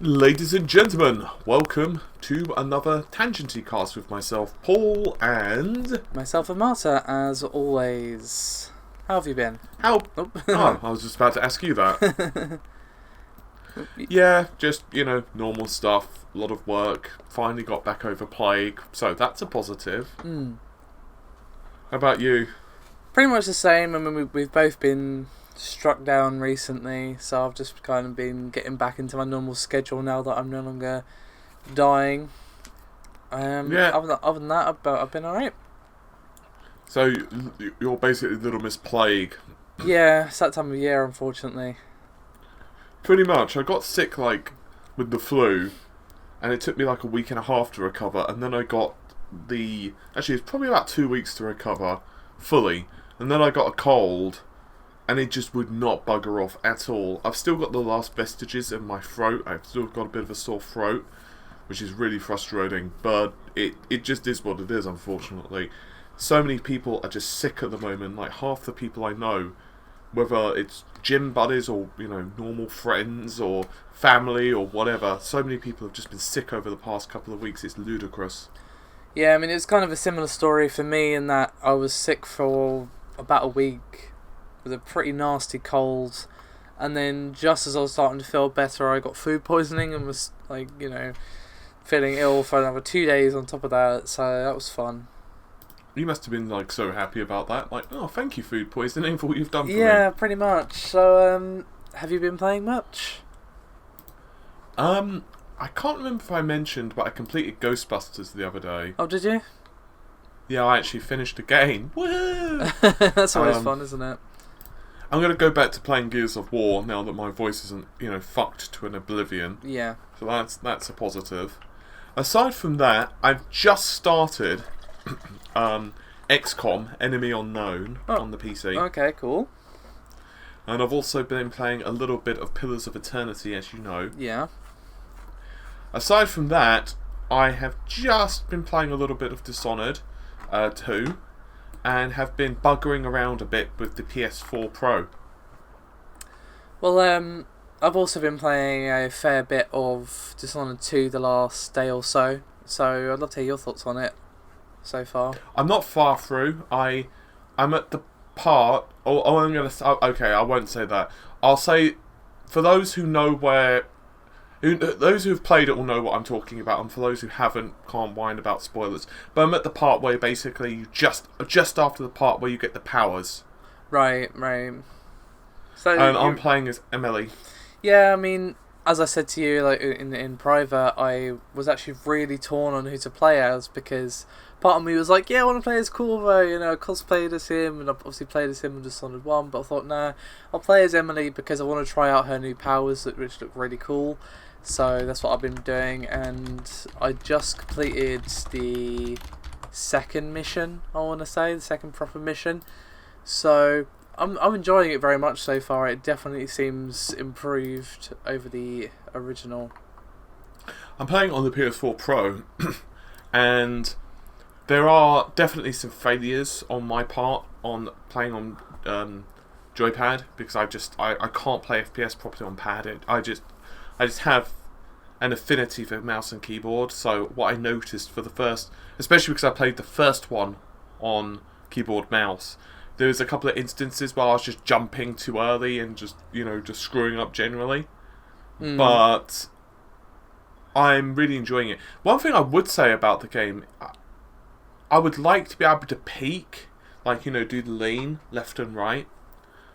Ladies and gentlemen, welcome to another TangentCast with myself, Paul, and... Myself, Amata, as always. How have you been? How? Oh, I was just about to ask you that. Yeah, just, normal stuff, a lot of work, finally got back over plague, so that's a positive. Mm. How about you? Pretty much the same. I mean, we've both been struck down recently, so I've just kind of been getting back into my normal schedule now that I'm no longer dying. Yeah. Other than that, I've been alright. So, you're basically Little Miss Plague. Yeah, it's that time of year, unfortunately. Pretty much. I got sick, with the flu, and it took me, a week and a half to recover, and then I got actually, it's probably about 2 weeks to recover fully, and then I got a cold, and it just would not bugger off at all. I've still got the last vestiges in my throat. I've still got a bit of a sore throat, which is really frustrating, but it just is what it is, unfortunately. So many people are just sick at the moment, half the people I know, whether it's gym buddies or, normal friends or family or whatever, so many people have just been sick over the past couple of weeks. It's ludicrous. Yeah, I mean, it's kind of a similar story for me in that I was sick for about a week with a pretty nasty cold, and then just as I was starting to feel better, I got food poisoning and was, feeling ill for another 2 days on top of that, so that was fun. You must have been, so happy about that. Oh, thank you, food poisoning, for what you've done for me. Yeah, pretty much. So, have you been playing much? I can't remember if I mentioned, but I completed Ghostbusters the other day. Oh, did you? Yeah, I actually finished the game. Woo! That's always fun, isn't it? I'm going to go back to playing Gears of War now that my voice isn't, fucked to an oblivion. Yeah. So that's a positive. Aside from that, I've just started XCOM, Enemy Unknown, on the PC. Okay, cool. And I've also been playing a little bit of Pillars of Eternity, as you know. Yeah. Aside from that, I have just been playing a little bit of Dishonored 2, and have been buggering around a bit with the PS4 Pro. Well, I've also been playing a fair bit of Dishonored 2 the last day or so, so I'd love to hear your thoughts on it so far. I'm not far through. I'm at the part... I'm going to... Okay, I won't say that. I'll say, for those who know where... Those who have played it will know what I'm talking about, and for those who haven't, can't whine about spoilers. But I'm at the part where basically you just after the part where you get the powers. Right. So and I'm playing as Emily. Yeah, I mean, as I said to you, in private, I was actually really torn on who to play as, because part of me was like, yeah, I want to play as Corvo, cosplayed as him, and I've obviously played as him in Dishonored 1, but I thought, nah, I'll play as Emily because I want to try out her new powers, which look really cool. So that's what I've been doing, and I just completed the second mission, I want to say, the second proper mission. So I'm enjoying it very much so far. It definitely seems improved over the original. I'm playing on the PS4 Pro, and there are definitely some failures on my part on playing on joypad, because I can't play FPS properly on pad. I just have an affinity for mouse and keyboard, so what I noticed for the first, especially because I played the first one on keyboard mouse, there was a couple of instances where I was just jumping too early and just screwing up generally. But I'm really enjoying it. One thing I would say about the game, I would like to be able to peek, do the lean left and right,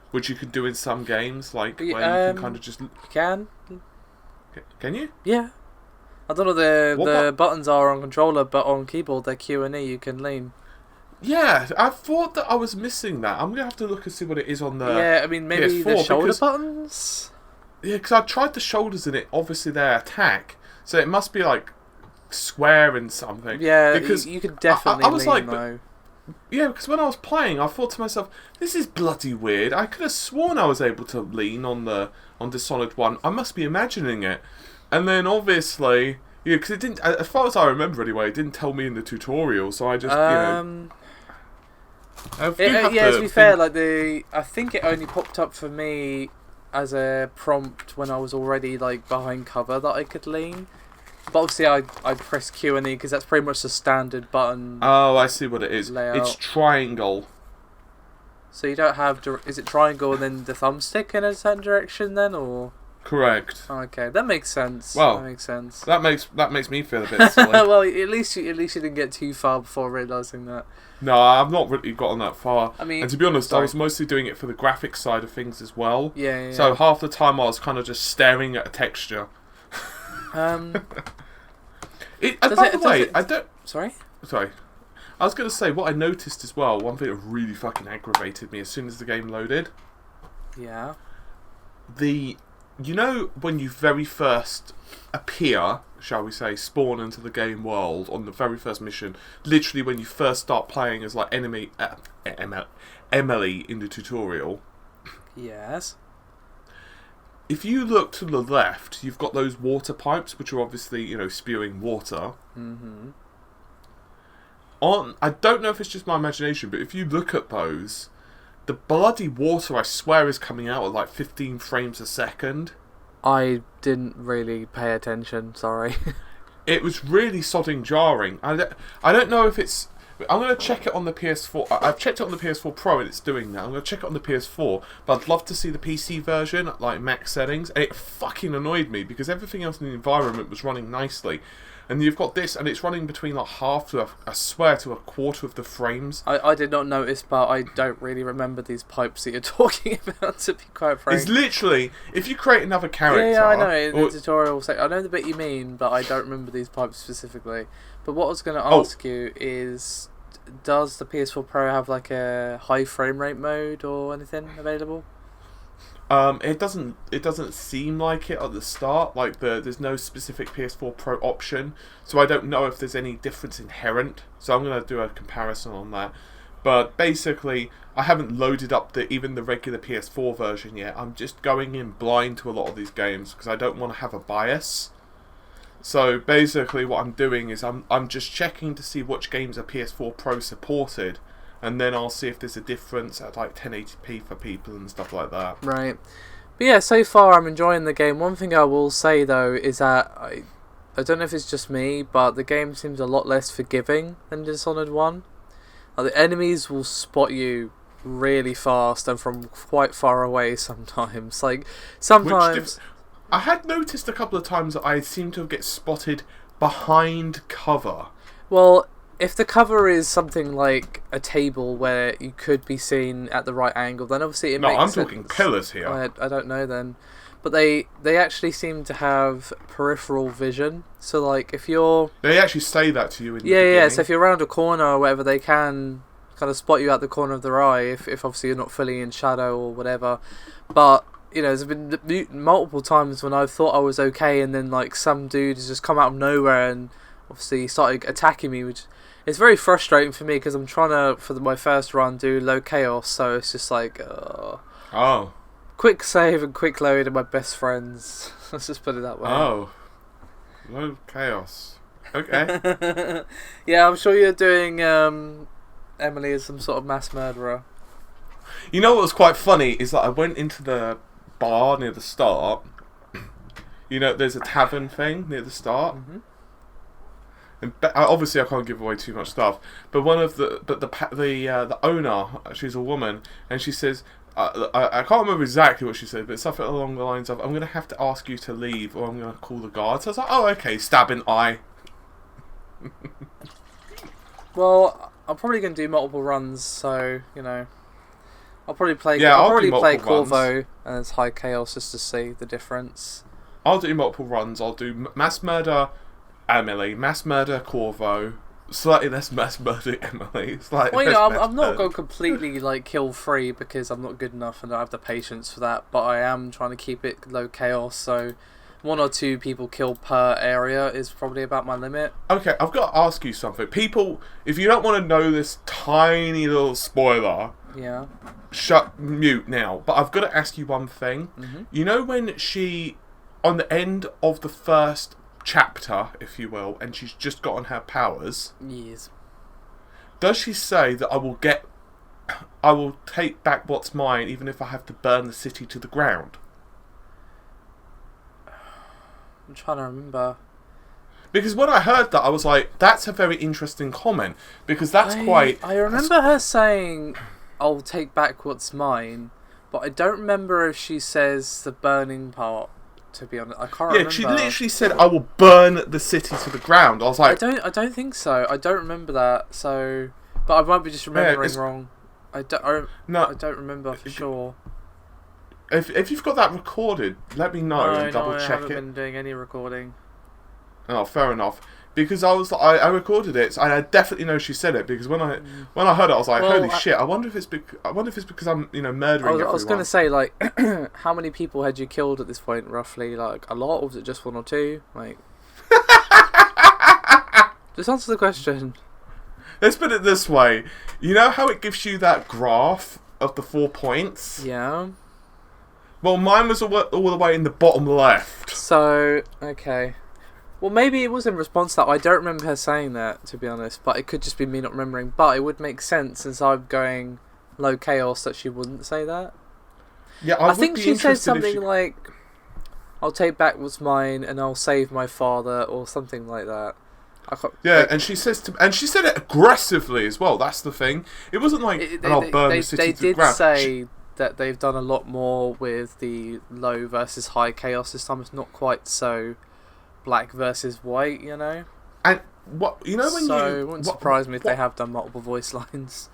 which you can do in some games, where you can kind of just... You can? Can you? Yeah. I don't know the buttons are on controller, but on keyboard they're Q and E, you can lean. Yeah, I thought that I was missing that. I'm going to have to look and see what it is on the Yeah, I mean, maybe PS4, the shoulder buttons? Yeah, because I tried the shoulders and it obviously they attack, so it must be square and something. Yeah, because you could definitely I was lean though. Yeah, because when I was playing, I thought to myself, this is bloody weird. I could have sworn I was able to lean on Dishonored 1. I must be imagining it. And then obviously, because it didn't, as far as I remember anyway, it didn't tell me in the tutorial, so I just, to be fair, I think it only popped up for me as a prompt when I was already like behind cover that I could lean. But obviously I press Q and E because that's pretty much the standard button. Oh, I see what it is. Layout. It's triangle. So you don't have... Is it triangle and then the thumbstick in a certain direction then, or...? Correct. Okay, that makes sense. Well, that makes sense. That makes me feel a bit silly. Well, at least you didn't get too far before realising that. No, I've not really gotten that far. I mean, and to be honest, sorry. I was mostly doing it for the graphics side of things as well. Yeah. So half the time I was kind of just staring at a texture. By the way, I don't... Sorry? Sorry. I was going to say, what I noticed as well, one thing that really fucking aggravated me as soon as the game loaded. Yeah. You know when you very first appear, shall we say, spawn into the game world on the very first mission, literally when you first start playing as like Emily in the tutorial. Yes. If you look to the left, you've got those water pipes, which are obviously, spewing water. Mm-hmm. I don't know if it's just my imagination, but if you look at those, the bloody water, I swear, is coming out at like 15 frames a second. I didn't really pay attention, sorry. It was really sodding jarring. I don't know if it's... I'm going to check it on the PS4. I've checked it on the PS4 Pro and it's doing that. I'm going to check it on the PS4, but I'd love to see the PC version at like max settings. And it fucking annoyed me because everything else in the environment was running nicely. And you've got this, and it's running between like half to, I swear, to a quarter of the frames. I did not notice, but I don't really remember these pipes that you're talking about, to be quite frank. It's literally, if you create another character... Yeah, I know, in the tutorial, I know the bit you mean, but I don't remember these pipes specifically. But what I was going to ask you is, does the PS4 Pro have like a high frame rate mode or anything available? It doesn't seem like it at the start. Like there's no specific PS4 Pro option, so I don't know if there's any difference inherent. So I'm gonna do a comparison on that. But basically, I haven't loaded up even the regular PS4 version yet. I'm just going in blind to a lot of these games because I don't want to have a bias. So basically, what I'm doing is I'm just checking to see which games are PS4 Pro supported. And then I'll see if there's a difference at like 1080p for people and stuff like that. Right. But yeah, so far I'm enjoying the game. One thing I will say though is that I don't know if it's just me, but the game seems a lot less forgiving than Dishonored 1. Like, the enemies will spot you really fast and from quite far away sometimes. Like, sometimes... I had noticed a couple of times that I seem to get spotted behind cover. Well... If the cover is something like a table where you could be seen at the right angle, then obviously it makes sense. No, I'm talking pillars here. I don't know then. But they actually seem to have peripheral vision. So like if you're... They actually say that to you in the beginning. Yeah, so if you're around a corner or whatever, they can kind of spot you at the corner of their eye if obviously you're not fully in shadow or whatever. But... there's been multiple times when I've thought I was okay and then like some dude has just come out of nowhere and obviously started attacking me, which... It's very frustrating for me because I'm trying to, for my first run, do low chaos, so it's just like... Oh. Quick save and quick load are my best friends. Let's just put it that way. Oh. Low chaos. Okay. Yeah, I'm sure you're doing Emily as some sort of mass murderer. You know what was quite funny is that I went into the bar near the start. There's a tavern thing near the start. Mm-hmm. And obviously, I can't give away too much stuff. But the owner, she's a woman, and she says, I can't remember exactly what she said, but something along the lines of, "I'm going to have to ask you to leave, or I'm going to call the guards." So I was like, "Oh, okay." Stabbing eye. Well, I'm probably going to do multiple runs, so I'll probably play. Yeah, I'll I'll probably do play multiple Corvo runs. as High Chaos just to see the difference. I'll do multiple runs. I'll do Mass Murder Emily, Mass Murder Corvo, slightly less Mass Murder Emily. Well, I'm not going completely like kill free because I'm not good enough and I don't have the patience for that. But I am trying to keep it low chaos, so 1 or 2 people killed per area is probably about my limit. Okay, I've got to ask you something. People, if you don't want to know this tiny little spoiler, yeah, mute now. But I've got to ask you one thing. Mm-hmm. You know when she, on the end of the first chapter, if you will, and she's just gotten her powers. Yes. Does she say that I will take back what's mine, even if I have to burn the city to the ground? I'm trying to remember. Because when I heard that, I was like, that's a very interesting comment. Because that's I remember her saying, I'll take back what's mine, but I don't remember if she says the burning part, to be honest. I can't remember. Yeah, she literally said, I will burn the city to the ground. I was like... I don't think so. I don't remember that, so... But I might be just remembering wrong. I don't remember for sure. If you've got that recorded, let me know and double check it. I haven't been doing any recording. Oh, fair enough. Because I recorded it, and I definitely know she said it. Because when I heard it, I was like, "Holy shit!" I wonder if it's because I'm murdering everyone. I was going to say, like, how many people had you killed at this point, roughly? Like, a lot, or was it just one or two? Like, just answer the question. Let's put it this way: you know how it gives you that graph of the 4 points? Yeah. Well, mine was all the way in the bottom left. So, okay. Well, maybe it was in response to that. I don't remember her saying that, to be honest, but it could just be me not remembering. But it would make sense, since I'm going low chaos, that she wouldn't say that. Yeah, I think she said something like, I'll take back what's mine and I'll save my father, or something like that. And she said it aggressively as well. That's the thing. It wasn't like, I'll burn the city to the ground. They did say that they've done a lot more with the low versus high chaos this time. It's not quite so black versus white, you know. And what when it wouldn't surprise me if they have done multiple voice lines.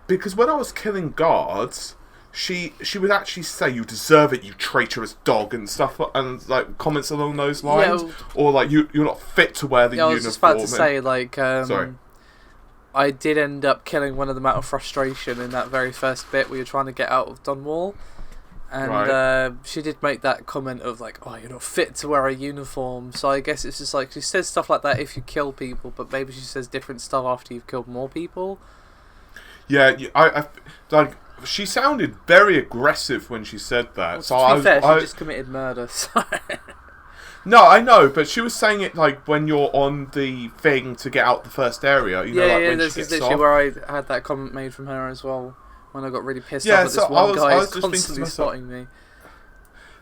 Because when I was killing guards, she would actually say, "You deserve it, you traitorous dog," and stuff, and like comments along those lines, or like you're not fit to wear the uniform. I was just about to say, like, sorry. I did end up killing one of them out of frustration in that very first bit where you're trying to get out of Dunwall. And she did make that comment of like, "Oh, you're not fit to wear a uniform." So I guess it's just like, she says stuff like that if you kill people, but maybe she says different stuff after you've killed more people. Yeah, I like, she sounded very aggressive when she said that. Well, so to be fair, she just committed murder. So. No, I know, but she was saying it like when you're on the thing to get out the first area. You know, like when this she is gets literally off. where I had that comment made from her as well. When I got really pissed off at this one guy who's constantly spotting me.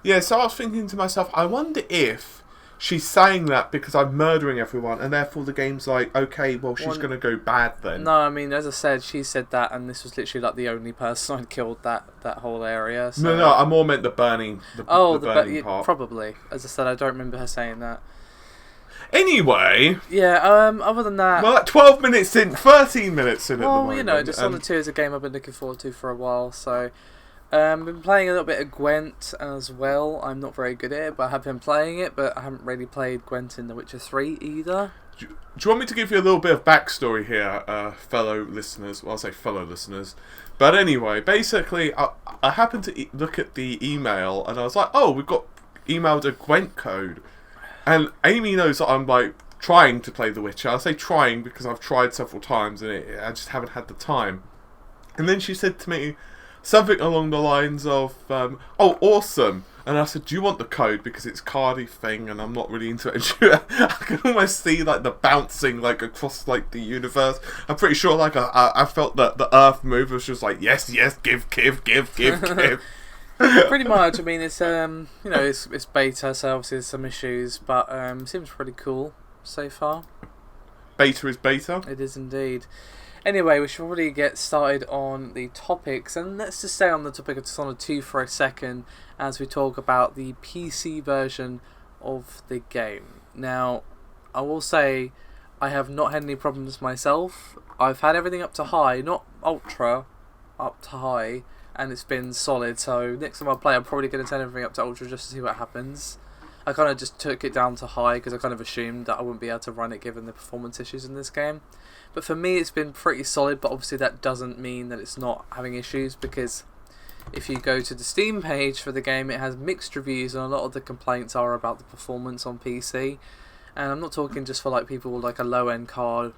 Yeah, so I was thinking to myself, I wonder if she's saying that because I'm murdering everyone, and therefore the game's like, okay, well, she's going to go bad then. No, I mean, as I said, she said that, and this was literally like the only person I'd killed that whole area. So. No, I more meant the burning, the burning part. Probably. As I said, I don't remember her saying that. Anyway. Yeah, other than that... Well, like 12 minutes in, 13 minutes in at the moment. Well, you know, Dishonored 2 is a game I've been looking forward to for a while, so... been playing a little bit of Gwent as well. I'm not very good at it, but I have been playing it, but I haven't really played Gwent in The Witcher 3 either. Do you want me to give you a little bit of backstory here, fellow listeners? Well, I'll say fellow listeners. But anyway, basically, I happened to look at the email, and I was like, oh, we've got emailed a Gwent code. And Amy knows that I'm like trying to play The Witcher. I say trying because I've tried several times and I just haven't had the time. And then she said to me something along the lines of, "Oh, awesome!" And I said, "Do you want the code because it's Cardi thing and I'm not really into it?" I can almost see like the bouncing like across like the universe. I'm pretty sure like I felt that the Earth move was just like yes, give. Pretty much. I mean, it's it's beta, so obviously there's some issues, but it seems pretty cool so far. Beta is beta. It is indeed. Anyway, we should probably get started on the topics, and let's just stay on the topic of Dishonored 2 for a second as we talk about the PC version of the game. Now, I will say I have not had any problems myself. I've had everything up to high, not ultra, up to high. And it's been solid, so next time I play I'm probably going to turn everything up to ultra just to see what happens. I kind of just took it down to high because I kind of assumed that I wouldn't be able to run it given the performance issues in this game. But for me it's been pretty solid, but obviously that doesn't mean that it's not having issues, because if you go to the Steam page for the game it has mixed reviews and a lot of the complaints are about the performance on PC. And I'm not talking just for like people with like a low end card.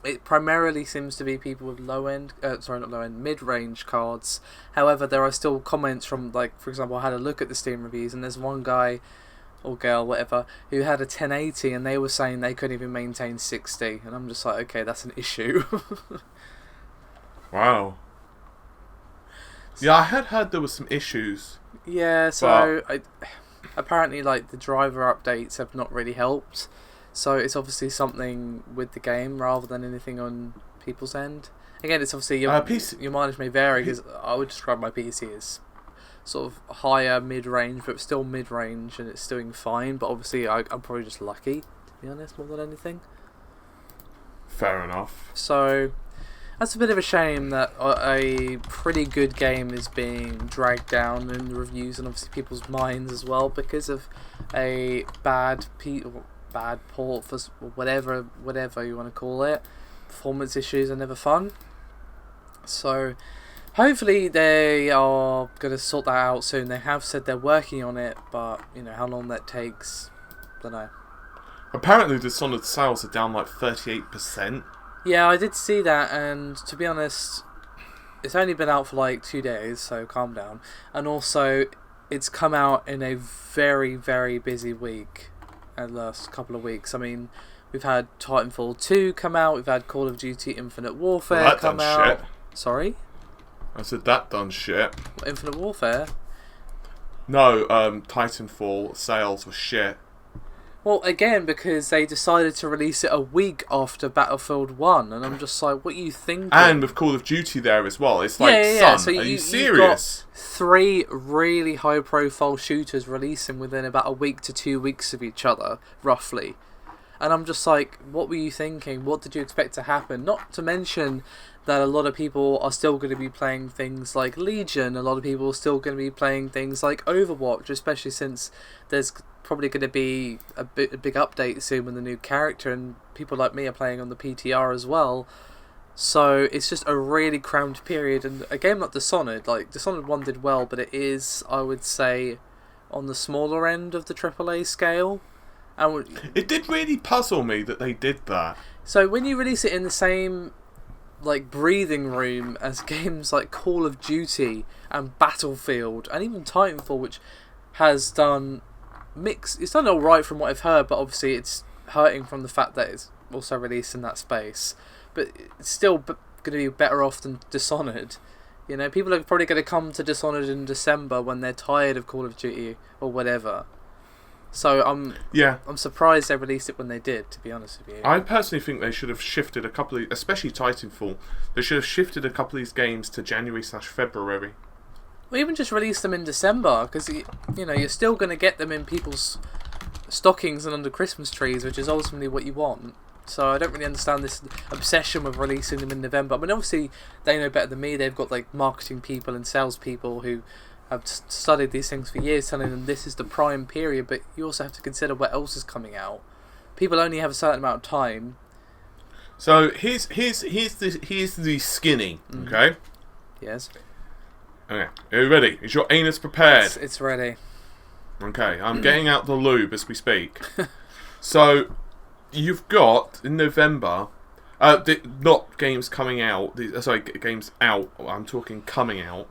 It primarily seems to be people with mid-range cards. However, there are still comments from, like, for example, I had a look at the Steam reviews, and there's one guy, or girl, whatever, who had a 1080, and they were saying they couldn't even maintain 60. And I'm just like, okay, that's an issue. Wow. Yeah, I had heard there was some issues. Yeah, so apparently like the driver updates have not really helped. So it's obviously something with the game rather than anything on people's end. Again, it's obviously your mileage may vary, because I would describe my PC as sort of higher mid-range, but still mid-range, and it's doing fine. But obviously, I'm probably just lucky, to be honest, more than anything. Fair enough. So that's a bit of a shame that a pretty good game is being dragged down in the reviews and obviously people's minds as well because of a bad port for whatever you want to call it. Performance issues are never fun. So hopefully they are going to sort that out soon. They have said they're working on it, but how long that takes, don't know. Apparently Dishonored sales are down like 38%. Yeah, I did see that, and to be honest, it's only been out for like 2 days, so calm down. And also, it's come out in a very, very busy week, the last couple of weeks. I mean, we've had Titanfall 2 come out, we've had Call of Duty Infinite Warfare come out. Shit. Sorry? I said that done shit. Infinite Warfare? No, Titanfall sales were shit. Well, again, because they decided to release it a week after Battlefield 1, and I'm just like, what are you thinking? And with Call of Duty there as well. It's like, son, so are you serious? Got 3 really high-profile shooters releasing within about a week to 2 weeks of each other, roughly. And I'm just like, what were you thinking? What did you expect to happen? Not to mention that a lot of people are still going to be playing things like Legion. A lot of people are still going to be playing things like Overwatch, especially since there's probably going to be a big update soon with the new character, and people like me are playing on the PTR as well. So it's just a really crammed period, and a game like Dishonored 1 did well, but it is, I would say, on the smaller end of the AAA scale. And it did really puzzle me that they did that. So when you release it in the same breathing room as games like Call of Duty and Battlefield and even Titanfall, which has done it's done alright from what I've heard, but obviously it's hurting from the fact that it's also released in that space. But it's still going to be better off than Dishonored. People are probably going to come to Dishonored in December when they're tired of Call of Duty or whatever. So I'm surprised they released it when they did, to be honest with you. I personally think they should have shifted a couple of, especially Titanfall, they should have shifted a couple of these games to January/February. Well, even just release them in December, because you're still going to get them in people's stockings and under Christmas trees, which is ultimately what you want. So I don't really understand this obsession with releasing them in November. I mean, obviously they know better than me. They've got marketing people and sales people who have studied these things for years, telling them this is the prime period, but you also have to consider what else is coming out. People only have a certain amount of time. So here's the skinny, okay? Yes. Okay, are you ready? Is your anus prepared? It's ready. Okay, I'm getting out the lube as we speak. So you've got in November, not games coming out. Games out. I'm talking coming out.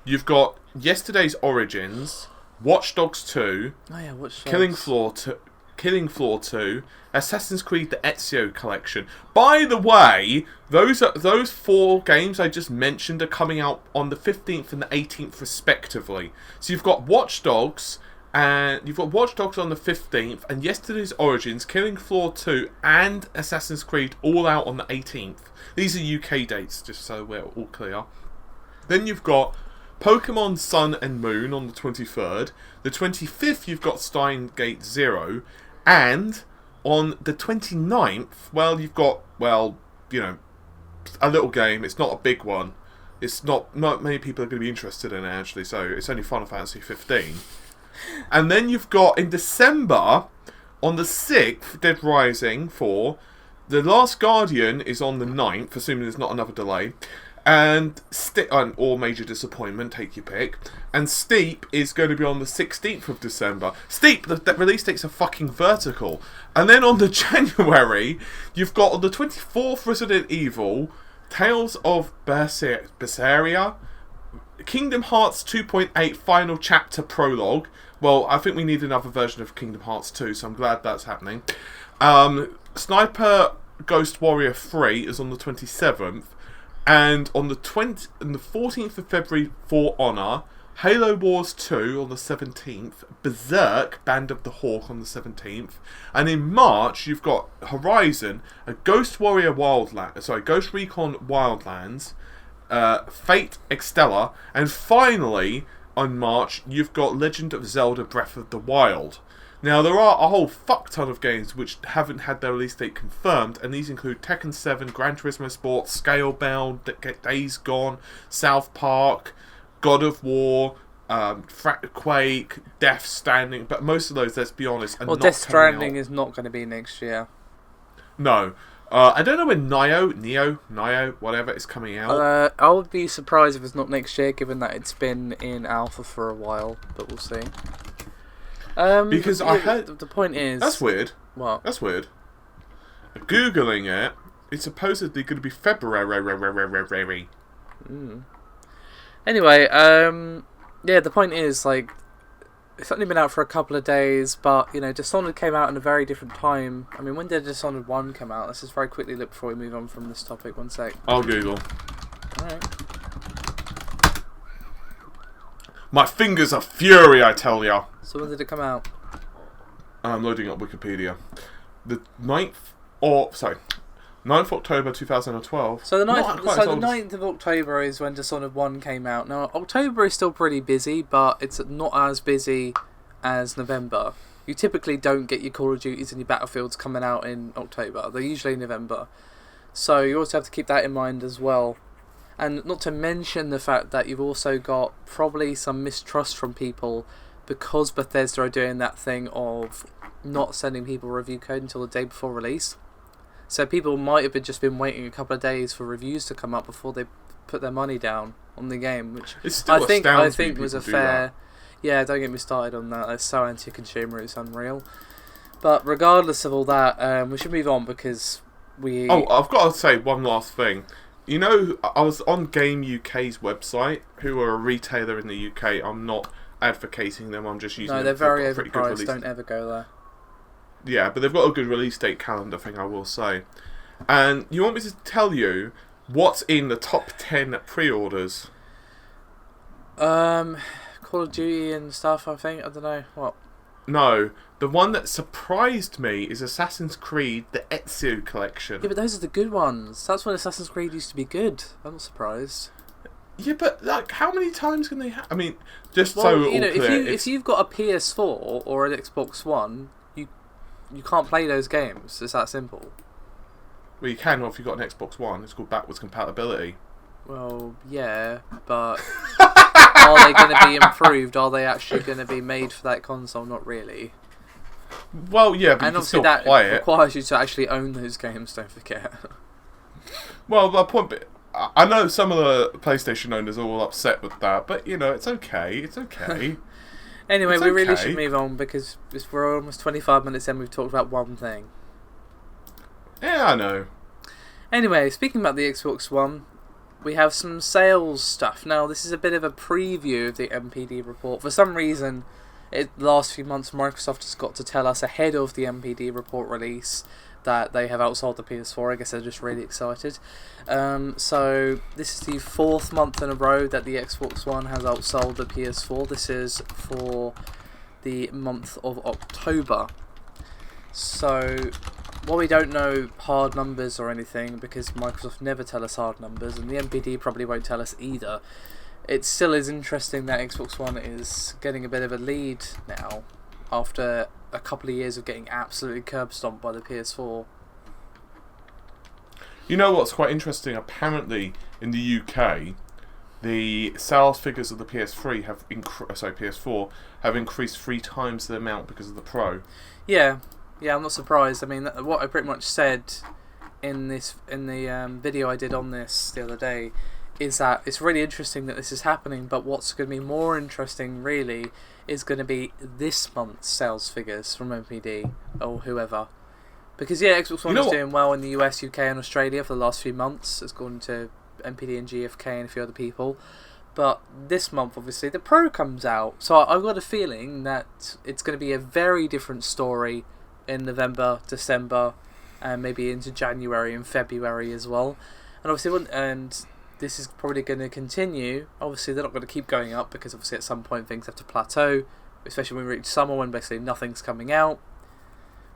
You've got yesterday's Origins, Watch Dogs 2, Watch Dogs. Killing Floor 2, Assassin's Creed: The Ezio Collection. By the way, those 4 games I just mentioned are coming out on the 15th and the 18th respectively. So you've got Watch Dogs on the 15th, and yesterday's Origins, Killing Floor 2, and Assassin's Creed all out on the 18th. These are UK dates, just so we're all clear. Then you've got Pokemon Sun and Moon on the 23rd. The 25th you've got Steins Gate Zero. And on the 29th, you've got, a little game. It's not a big one. It's not many people are going to be interested in it, actually, so it's only Final Fantasy 15. And then you've got, in December, on the 6th, Dead Rising 4. The Last Guardian is on the 9th, assuming there's not another delay. And or Major Disappointment, take your pick. And Steep is going to be on the 16th of December. Steep, the release dates are fucking vertical. And then on the January, you've got on the 24th Resident Evil, Tales of Berseria, Kingdom Hearts 2.8 Final Chapter Prologue. Well, I think we need another version of Kingdom Hearts 2, so I'm glad that's happening. Sniper Ghost Warrior 3 is on the 27th. And on the 14th of February, For Honor, Halo Wars 2 on the 17th, Berserk, Band of the Hawk on the 17th, and in March you've got Horizon, a Ghost Recon Wildlands, Fate Extella, and finally, on March, you've got Legend of Zelda Breath of the Wild. Now, there are a whole fuck ton of games which haven't had their release date confirmed, and these include Tekken 7, Gran Turismo Sport, Scalebound, Days Gone, South Park, God of War, Quake, Death Stranding, but most of those, let's be honest, are not Death Stranding out. is not going to be next year. No. I don't know when Nio, whatever, is coming out. I would be surprised if it's not next year, given that it's been in alpha for a while, but we'll see. Because I heard... The point is... That's weird. What? That's weird. Googling it, it's supposedly going to be February. Anyway, yeah, the point is, like, it's only been out for a couple of days, but, you know, Dishonored came out in a very different time. I mean, when did Dishonored 1 come out? Let's just very quickly look before we move on from this topic. One sec. I'll Google. Alright. My fingers are fury, I tell ya. So when did it come out? I'm loading up Wikipedia. The 9th October 2012. So the 9th of October is when Dishonored 1 came out. Now, October is still pretty busy, but it's not as busy as November. You typically don't get your Call of Duties and your Battlefields coming out in October. They're usually November. So you also have to keep that in mind as well. And not to mention the fact that you've also got probably some mistrust from people because Bethesda are doing that thing of not sending people review code until the day before release. So people might have just been waiting a couple of days for reviews to come up before they put their money down on the game, which I think was a fair... Yeah, don't get me started on that. That's so anti-consumer, it's unreal. But regardless of all that, we should move on because we... Oh, I've got to say one last thing. You know, I was on Game UK's website, who are a retailer in the UK. I'm not advocating them, I'm just using them. No, they're very overpriced, don't ever go there. Yeah, but they've got a good release date calendar thing, I will say. And you want me to tell you what's in the top 10 pre-orders? Call of Duty and stuff, I think. I don't know. What? No, the one that surprised me is Assassin's Creed, the Ezio collection. Yeah, but those are the good ones. That's when Assassin's Creed used to be good. I'm not surprised. Yeah, but like, how many times can they have? I mean, just well, so you know, clear, if you've got a PS4 or an Xbox One, you can't play those games. It's that simple. Well, you can if you've got an Xbox One. It's called backwards compatibility. Well, yeah, but are they going to be improved? Are they actually going to be made for that console? Not really. Well, yeah, but and you can obviously still that play it. requires you to actually own those games. Don't forget. Well, the point. I know some of the PlayStation owners are all upset with that, but you know, it's okay. It's okay. Anyway, it's we really should move on because we're almost 25 minutes in. We've talked about one thing. Yeah, I know. Anyway, speaking about the Xbox One, we have some sales stuff. Now, this is a bit of a preview of the MPD report. For some reason, the last few months, Microsoft has got to tell us ahead of the MPD report release that they have outsold the PS4. I guess they're just really excited. So, this is the 4th month in a row that the Xbox One has outsold the PS4. This is for the month of October. So, while we don't know hard numbers or anything, because Microsoft never tell us hard numbers, and the MPD probably won't tell us either, it still is interesting that Xbox One is getting a bit of a lead now, after a couple of years of getting absolutely curb stomped by the PS4. You know what's quite interesting? Apparently, in the UK, the sales figures of the PS4 have increased 3 times the amount because of the Pro. Yeah, I'm not surprised. I mean, what I pretty much said in the video I did on this the other day is that it's really interesting that this is happening, but what's going to be more interesting, really, is going to be this month's sales figures from MPD or whoever. Because, yeah, Xbox One is doing well in the US, UK and Australia for the last few months. It's gone to MPD and GFK and a few other people. But this month, obviously, the Pro comes out. So I've got a feeling that it's going to be a very different story in November, December, and maybe into January and February as well. And obviously, this is probably going to continue. Obviously, they're not going to keep going up because obviously at some point things have to plateau, especially when we reach summer when basically nothing's coming out.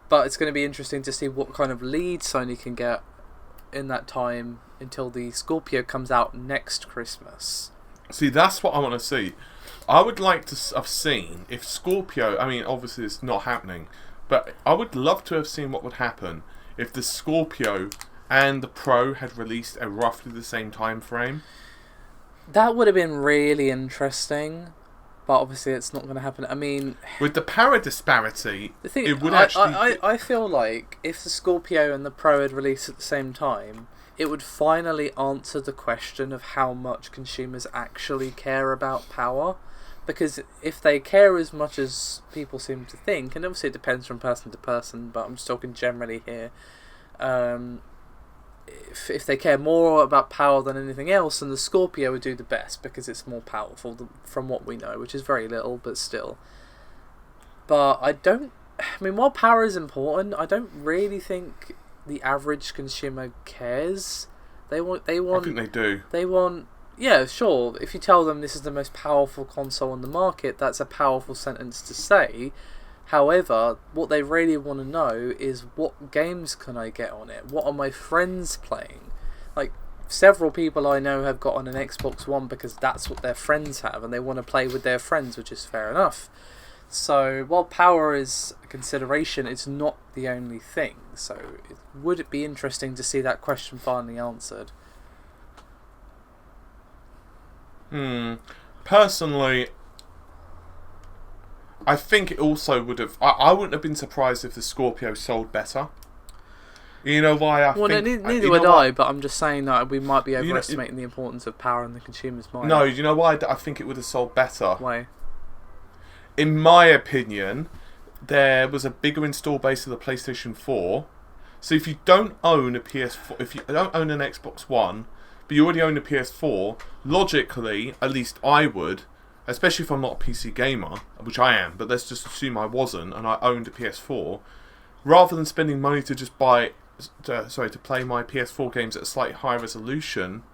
But it's going to be interesting to see what kind of lead Sony can get in that time until the Scorpio comes out next Christmas. See, that's what I want to see. I would like to have seen if Scorpio, I mean, obviously it's not happening, but I would love to have seen what would happen if the Scorpio and the Pro had released at roughly the same time frame. That would have been really interesting, but obviously it's not going to happen. I mean, with the power disparity, the thing, it would actually... I feel like if the Scorpio and the Pro had released at the same time, it would finally answer the question of how much consumers actually care about power. Because if they care as much as people seem to think, and obviously it depends from person to person, but I'm just talking generally here, if they care more about power than anything else, then the Scorpio would do the best because it's more powerful from what we know, which is very little, but still. But I mean, while power is important, I don't really think the average consumer cares. They want. I think they do. They want. Yeah, sure. If you tell them this is the most powerful console on the market, that's a powerful sentence to say. However, what they really want to know is what games can I get on it? What are my friends playing? Like, several people I know have got on an Xbox One because that's what their friends have and they want to play with their friends, which is fair enough. So, while power is a consideration, it's not the only thing. So, would it be interesting to see that question finally answered? Personally, I think it also would have... I wouldn't have been surprised if the Scorpio sold better. You know why I think... Neither would I, but I'm just saying that we might be overestimating the importance of power in the consumer's mind. No, you know why I think it would have sold better? Why? In my opinion, there was a bigger install base of the PlayStation 4. So if you don't own a PS4... If you don't own an Xbox One, but you already own a PS4, logically, at least I would... Especially if I'm not a PC gamer, which I am, but let's just assume I wasn't and I owned a PS4. Rather than spending money to just to play my PS4 games at a slightly higher resolution,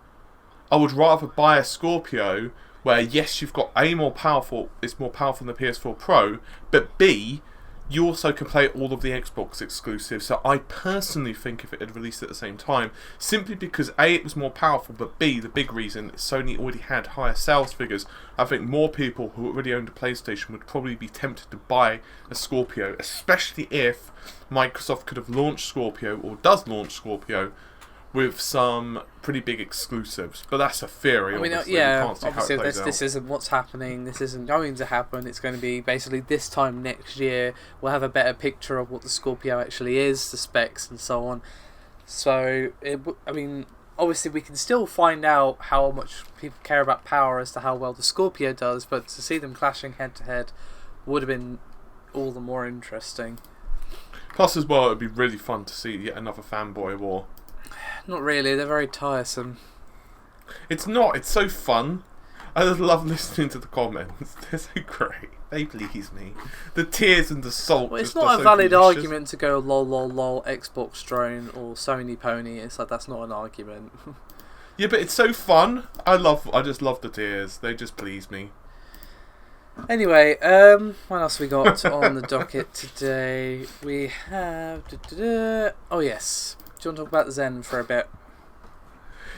I would rather buy a Scorpio where yes, you've got it's more powerful than the PS4 Pro, but B, you also can play all of the Xbox exclusives. So I personally think if it had released at the same time, simply because A, it was more powerful, but B, the big reason, Sony already had higher sales figures. I think more people who already owned a PlayStation would probably be tempted to buy a Scorpio, especially if Microsoft could have launched Scorpio, or does launch Scorpio, with some pretty big exclusives. But that's a theory, obviously. Obviously this isn't what's happening, this isn't going to happen, it's going to be basically this time next year, we'll have a better picture of what the Scorpio actually is, the specs and so on. So, obviously we can still find out how much people care about power as to how well the Scorpio does, but to see them clashing head to head would have been all the more interesting. Plus as well, it would be really fun to see yet another fanboy war. Not really, they're very tiresome. It's not, it's so fun. I just love listening to the comments. They're so great. They please me. The tears and the salt. Well, it's not a valid argument to go lol lol lol Xbox drone or Sony pony. It's like, that's not an argument. Yeah, but it's so fun. I just love the tears. They just please me. Anyway, what else we got on the docket today? We have... Oh yes. Do you want to talk about Zen for a bit?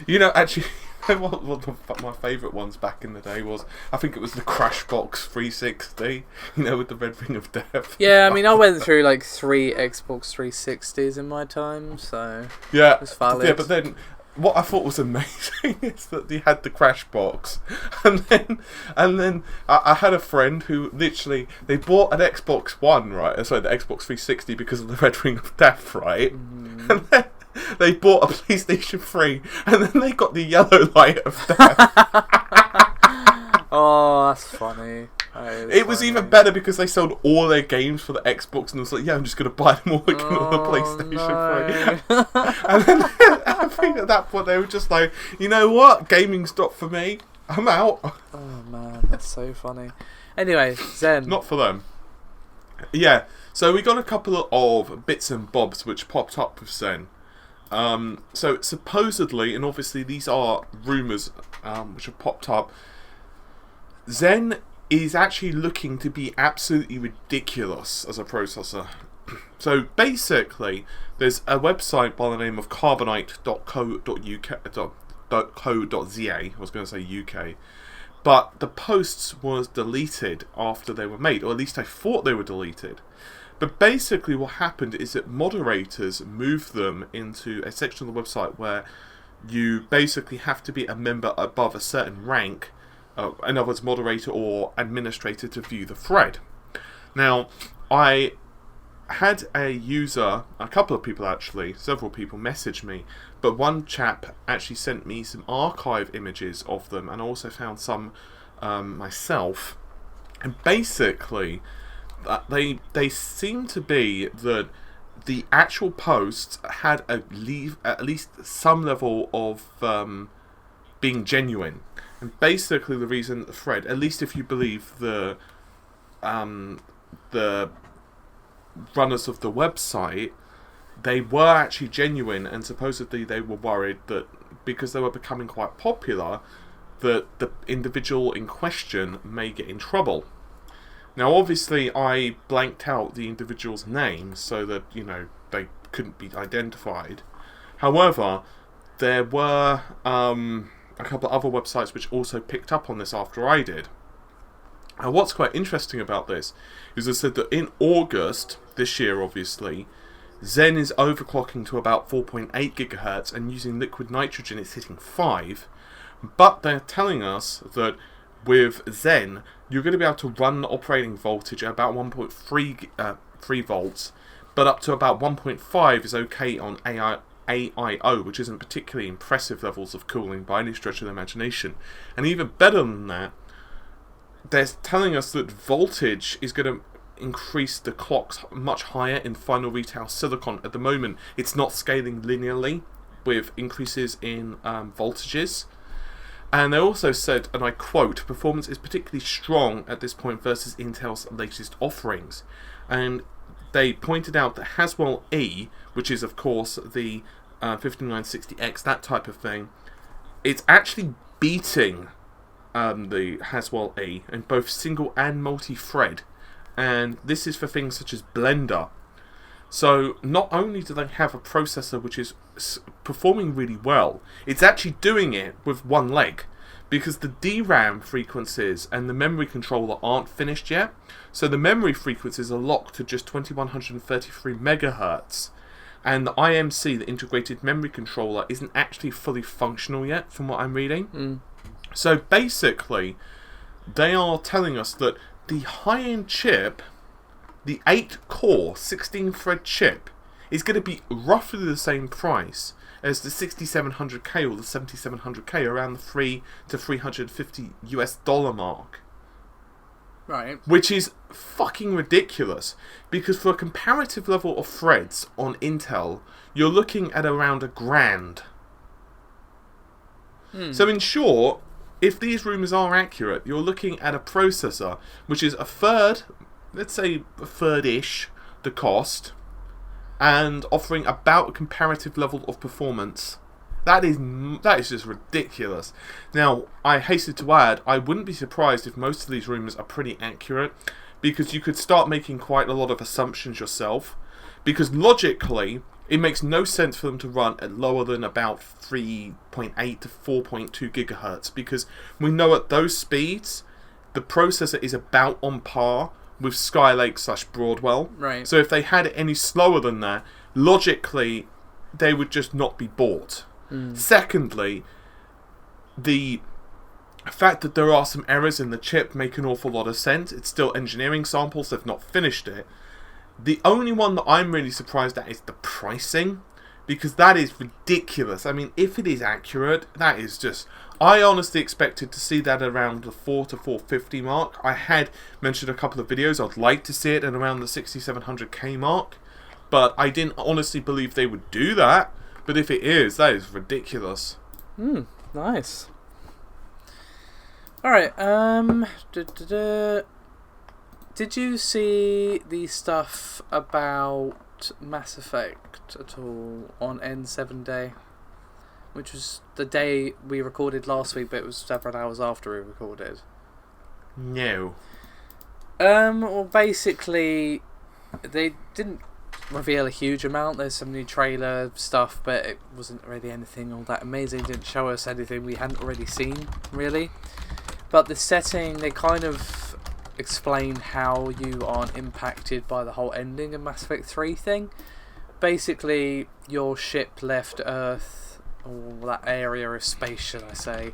You know, actually, what my favourite ones back in the day was, I think it was the Crashbox 360, you know, with the red ring of death. Yeah, I mean, I went through like 3 Xbox 360s in my time, so yeah, it was valid. Yeah, but then what I thought was amazing is that they had the Crashbox, and then I had a friend who literally, they bought an Xbox One, right? Sorry, the Xbox 360 because of the red ring of death, right? Mm. And then they bought a PlayStation 3, and then they got the yellow light of death. Oh, that's funny. It was even better because they sold all their games for the Xbox, and I was like, yeah, I'm just going to buy them all again on the PlayStation 3. And then I think at that point they were just like, you know what? Gaming's not for me. I'm out. Oh man, that's so funny. Anyway, Zen. Not for them. Yeah, so we got a couple of bits and bobs which popped up with Zen. So supposedly, and obviously these are rumours which have popped up, Zen is actually looking to be absolutely ridiculous as a processor. So basically, there's a website by the name of carbonite.co.uk.co.za. I was going to say UK, but the posts was deleted after they were made, or at least I thought they were deleted. But basically what happened is that moderators moved them into a section of the website where you basically have to be a member above a certain rank, in other words, moderator or administrator, to view the thread. Now, I had a user, a couple of people actually, several people message me, but one chap actually sent me some archive images of them, and I also found some myself. And basically, they seem to be that the actual posts had at least some level of being genuine. And basically, the reason the thread, at least if you believe the runners of the website, they were actually genuine, and supposedly they were worried that because they were becoming quite popular, that the individual in question may get in trouble. Now, obviously, I blanked out the individual's name so that, you know, they couldn't be identified. However, there were a couple of other websites which also picked up on this after I did. Now, what's quite interesting about this is I said that in August this year, obviously, Zen is overclocking to about 4.8 gigahertz, and using liquid nitrogen it's hitting 5. But they're telling us that with Zen, you're going to be able to run the operating voltage at about 1.3 volts, but up to about 1.5 is okay on AIO, which isn't particularly impressive levels of cooling by any stretch of the imagination. And even better than that, they're telling us that voltage is going to increase the clocks much higher in final retail silicon. At the moment, it's not scaling linearly with increases in voltages. And they also said, and I quote, "Performance is particularly strong at this point versus Intel's latest offerings." And they pointed out that Haswell E, which is of course the 5960X, that type of thing, it's actually beating the Haswell E in both single and multi-thread. And this is for things such as Blender. So not only do they have a processor which is performing really well, it's actually doing it with one leg, because the DRAM frequencies and the memory controller aren't finished yet. So the memory frequencies are locked to just 2133 megahertz, and the IMC, the integrated memory controller, isn't actually fully functional yet from what I'm reading. So basically, they are telling us that the high-end chip, the 8-core 16-thread chip, is going to be roughly the same price as the 6700K or the 7700K, around the $300 to $350 mark. Right. Which is fucking ridiculous, because for a comparative level of threads on Intel, you're looking at around $1,000. So in short, if these rumours are accurate, you're looking at a processor which is a third, let's say a third-ish, the cost, and offering about a comparative level of performance. That is just ridiculous. Now, I hasten to add, I wouldn't be surprised if most of these rumours are pretty accurate, because you could start making quite a lot of assumptions yourself, because logically, it makes no sense for them to run at lower than about 3.8 to 4.2 gigahertz, because we know at those speeds, the processor is about on par with Skylake/Broadwell. Right. So if they had it any slower than that, logically, they would just not be bought. Secondly, the fact that there are some errors in the chip make an awful lot of sense. It's still engineering samples, they've not finished it. The only one that I'm really surprised at is the pricing, because that is ridiculous. I mean, if it is accurate, that is just... I honestly expected to see that around the $400 to $450 mark. I had mentioned a couple of videos, I'd like to see it at around the 6700K mark, but I didn't honestly believe they would do that. But if it is, that is ridiculous. Nice. Alright, did you see the stuff about about Mass Effect at all on N7 Day? Which was the day we recorded last week, but it was several hours after we recorded. No. Well, basically, they didn't reveal a huge amount. There's some new trailer stuff, but it wasn't really anything all that amazing. It didn't show us anything we hadn't already seen, really. But the setting, they kind of explain how you aren't impacted by the whole ending of Mass Effect 3 thing. Basically, your ship left Earth, or that area of space, should I say,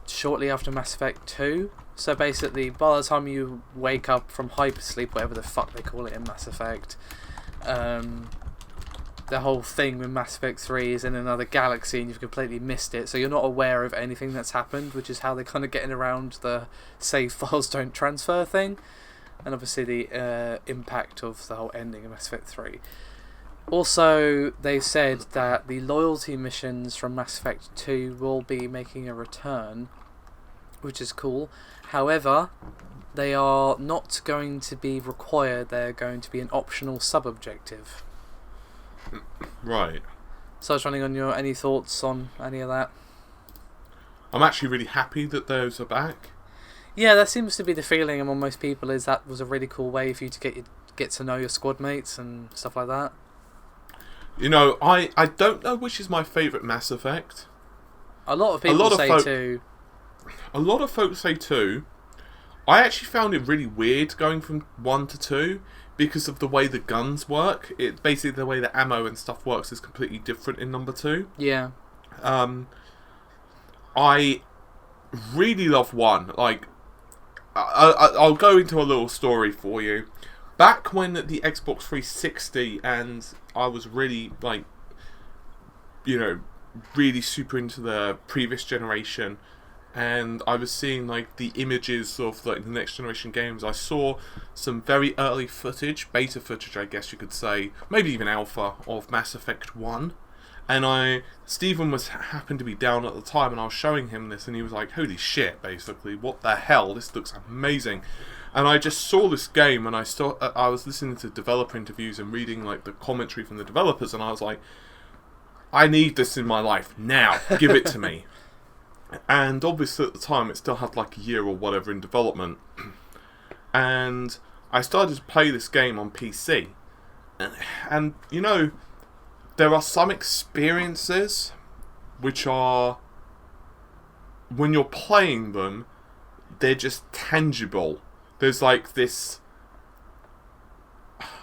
shortly after Mass Effect 2. So basically, by the time you wake up from hypersleep, whatever the fuck they call it in Mass Effect, the whole thing with Mass Effect 3 is in another galaxy and you've completely missed it, so you're not aware of anything that's happened, which is how they're kind of getting around the save files don't transfer thing, and obviously the impact of the whole ending of Mass Effect 3. Also, they said that the loyalty missions from Mass Effect 2 will be making a return, which is cool. However, they are not going to be required, they're going to be an optional sub-objective. Right. So I was running on any thoughts on any of that? I'm actually really happy that those are back. Yeah, that seems to be the feeling among most people, is that was a really cool way for you to get to know your squad mates and stuff like that. You know, I don't know which is my favourite Mass Effect. A lot of people say 2. A lot of folks say 2. I actually found it really weird going from 1 to 2 because of the way the guns work. It basically, the way the ammo and stuff works is completely different in number 2. Yeah. I really love 1. Like, I'll go into a little story for you. Back when the Xbox 360 and I was really, like, you know, really super into the previous generation, and I was seeing like the images of like the next generation games, I saw some very early footage, beta footage I guess you could say, maybe even alpha, of Mass Effect 1. And Stephen happened to be down at the time, and I was showing him this, and he was like, holy shit, basically, what the hell, this looks amazing. And I just saw this game, and I was listening to developer interviews and reading like the commentary from the developers, and I was like, I need this in my life now, give it to me. And obviously at the time it still had like a year or whatever in development, and I started to play this game on PC, and you know, there are some experiences which are, when you're playing them, they're just tangible. There's like this,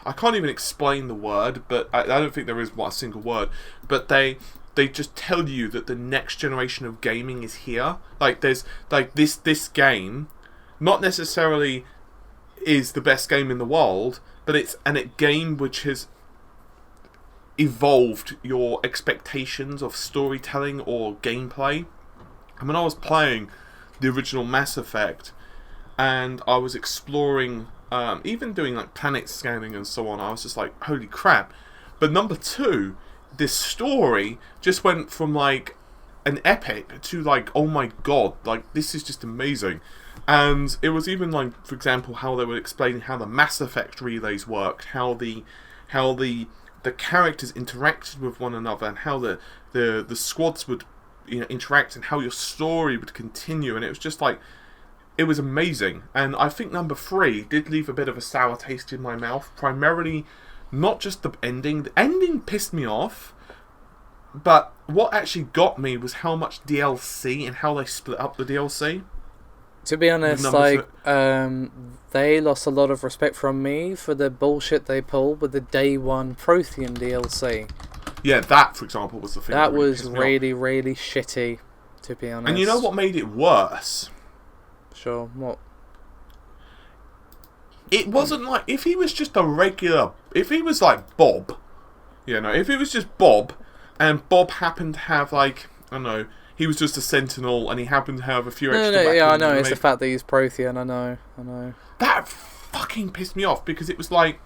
I can't even explain the word, but I don't think there is a single word, but they just tell you that the next generation of gaming is here. Like there's like this game, not necessarily is the best game in the world, but it's a game which has evolved your expectations of storytelling or gameplay. And when I was playing the original Mass Effect, and I was exploring, even doing like planet scanning and so on, I was just like, holy crap. But number 2, this story just went from like an epic to like, oh my god, like this is just amazing. And it was even like, for example, how they were explaining how the Mass Effect relays worked, how the characters interacted with one another, and how the squads would, you know, interact, and how your story would continue. And it was just like, it was amazing. And I think number 3 did leave a bit of a sour taste in my mouth, primarily not just the ending. The ending pissed me off, but what actually got me was how much DLC and how they split up the DLC. To be honest, like, they lost a lot of respect from me for the bullshit they pulled with the Day 1 Prothean DLC. Yeah, that, for example, was the thing. That was really, really shitty, to be honest. And you know what made it worse? Sure, what? It wasn't like, if he was just a regular, if he was like Bob, you know, if it was just Bob, and Bob happened to have like, I don't know, he was just a sentinel, and he happened to have a few extra weapons. Yeah, I know, it's the fact that he's Prothean, I know. That fucking pissed me off, because it was like,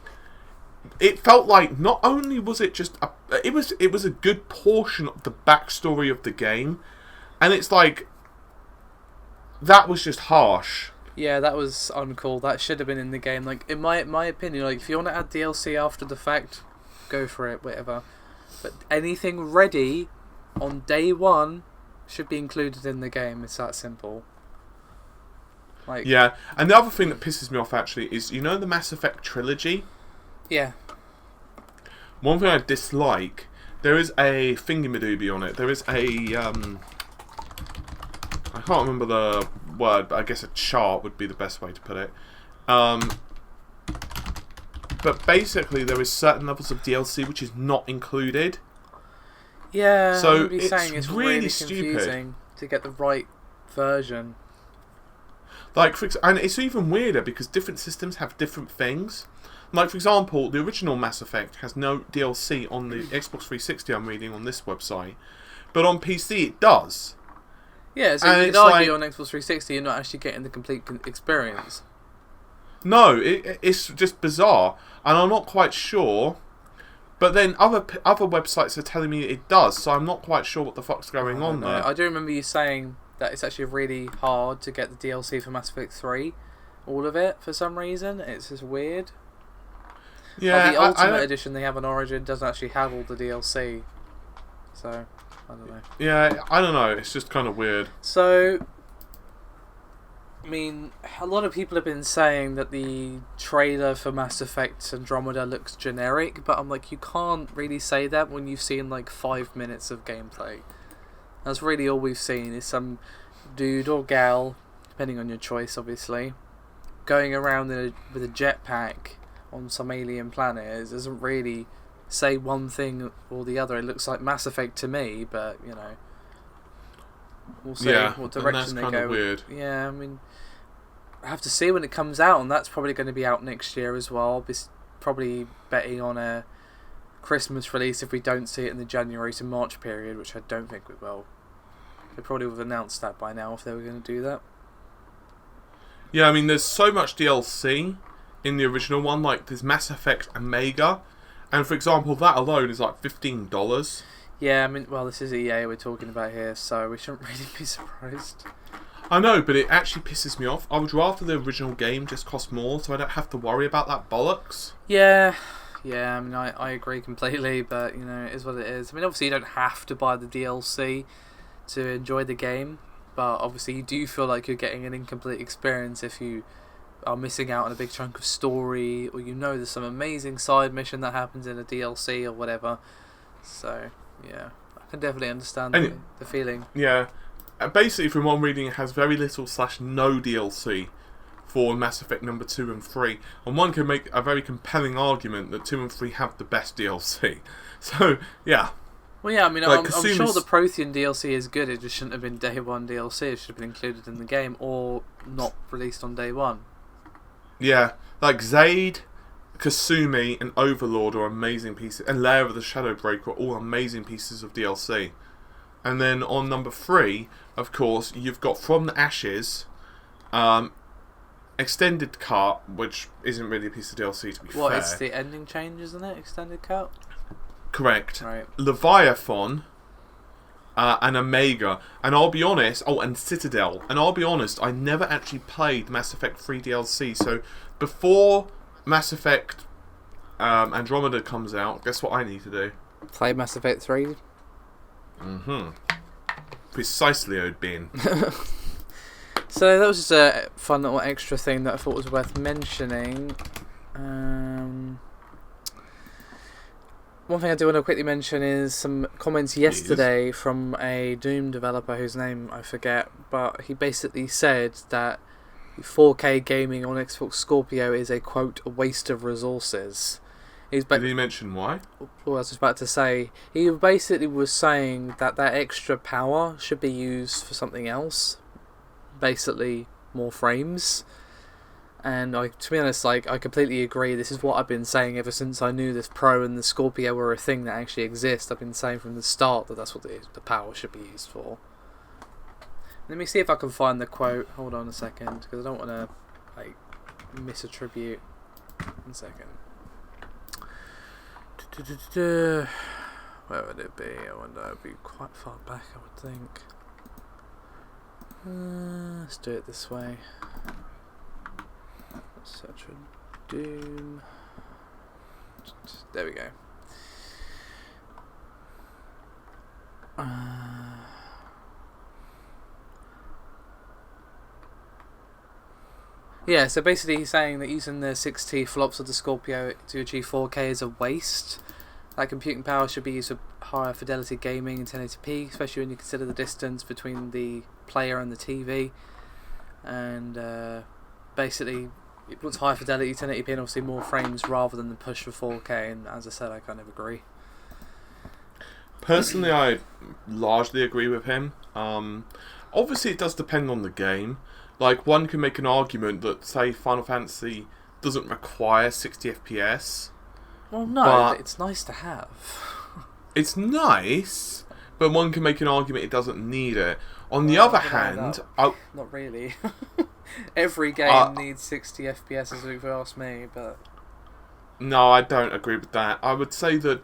it felt like not only was it just it was a good portion of the backstory of the game, and it's like, that was just harsh. Yeah, that was uncool. That should have been in the game. Like, in my opinion, like, if you want to add DLC after the fact, go for it, whatever. But anything ready on day one should be included in the game. It's that simple. Like, yeah, and the other thing that pisses me off actually is, you know, the Mass Effect trilogy? yeah. One thing I dislike, there is a thingy-madooby on it. There is a, I can't remember the word, but I guess a chart would be the best way to put it. But basically there is certain levels of DLC which is not included. Yeah, So I'm it's saying it's really confusing to get the right version. Like, and it's even weirder because different systems have different things. Like, for example, the original Mass Effect has no DLC on the Xbox 360, I'm reading on this website. But on PC it does. Yeah, so And you could argue on Xbox 360 you're not actually getting the complete experience. No, it's just bizarre. And I'm not quite sure. But then other websites are telling me it does, so I'm not quite sure what the fuck's going on there. I do remember you saying that it's actually really hard to get the DLC for Mass Effect 3. All of it, for some reason. It's just weird. Yeah, the Ultimate Edition they have on Origin doesn't actually have all the DLC. So, I don't know. Yeah, I don't know. It's just kind of weird. So, I mean, a lot of people have been saying that the trailer for Mass Effect Andromeda looks generic, but I'm like, you can't really say that when you've seen like 5 minutes of gameplay. That's really all we've seen is some dude or gal, depending on your choice obviously, going around with a jetpack on some alien planet. It doesn't really say one thing or the other. It looks like Mass Effect to me, but you know, we'll see what direction they go. Weird. Yeah, I mean, I have to see when it comes out, and that's probably going to be out next year as well. I'll be probably betting on a Christmas release if we don't see it in the January to March period, which I don't think we will. They probably would have announced that by now if they were going to do that. Yeah, I mean, there's so much DLC in the original one. Like, there's Mass Effect Omega, and for example, that alone is like $15. Yeah, I mean, well, this is EA we're talking about here, so we shouldn't really be surprised. I know, but it actually pisses me off. I would rather the original game just cost more, so I don't have to worry about that bollocks. Yeah, I mean, I agree completely, but, you know, it is what it is. I mean, obviously you don't have to buy the DLC to enjoy the game, but obviously you do feel like you're getting an incomplete experience if you are missing out on a big chunk of story, or you know there's some amazing side mission that happens in a DLC or whatever. So, yeah, I can definitely understand the feeling. Yeah, basically from one reading it has very little / no DLC for Mass Effect number 2 and 3, and one can make a very compelling argument that 2 and 3 have the best DLC. So, yeah. Well, yeah, I mean, like, I'm sure the Prothean DLC is good. It just shouldn't have been day one DLC. It should have been included in the game or not released on day one. Yeah, like Zaid, Kasumi, and Overlord are amazing pieces, and Lair of the Shadowbreaker are all amazing pieces of DLC. And then on number 3, of course, you've got From the Ashes, Extended Cut, which isn't really a piece of DLC to be fair. What, it's the ending change, isn't it? Extended Cut? Correct. Right. Leviathan, and Omega, and I'll be honest, and Citadel, and I'll be honest, I never actually played Mass Effect 3 DLC, so before Mass Effect Andromeda comes out, guess what I need to do? Play Mass Effect 3? Precisely, Odin. So that was just a fun little extra thing that I thought was worth mentioning. One thing I do want to quickly mention is some comments yesterday from a Doom developer whose name I forget, but he basically said that 4K gaming on Xbox Scorpio is a, quote, a waste of resources. Did he mention why? Well, I was just about to say, he basically was saying that extra power should be used for something else, basically more frames. And to be honest, I completely agree. This is what I've been saying ever since I knew this Pro and the Scorpio were a thing that actually exists. I've been saying from the start that that's what the power should be used for. Let me see if I can find the quote. Hold on a second, because I don't want to misattribute. 1 second. Where would it be? I wonder. It would be quite far back, I would think. Let's do it this way. Search for Doom. There we go. Yeah, so basically he's saying that using the 6T flops of the Scorpio to achieve 4K is a waste. That computing power should be used for higher fidelity gaming in 1080p, especially when you consider the distance between the player and the TV. And basically, it puts higher fidelity 1080p and obviously more frames rather than the push for 4K. And as I said, I kind of agree. Personally, I largely agree with him. Obviously, it does depend on the game. Like, one can make an argument that, say, Final Fantasy doesn't require 60 FPS. Well, no, but it's nice to have. It's nice, but one can make an argument it doesn't need it. On the other hand... Not really. Every game needs 60 FPS, if you ask me, but... No, I don't agree with that. I would say that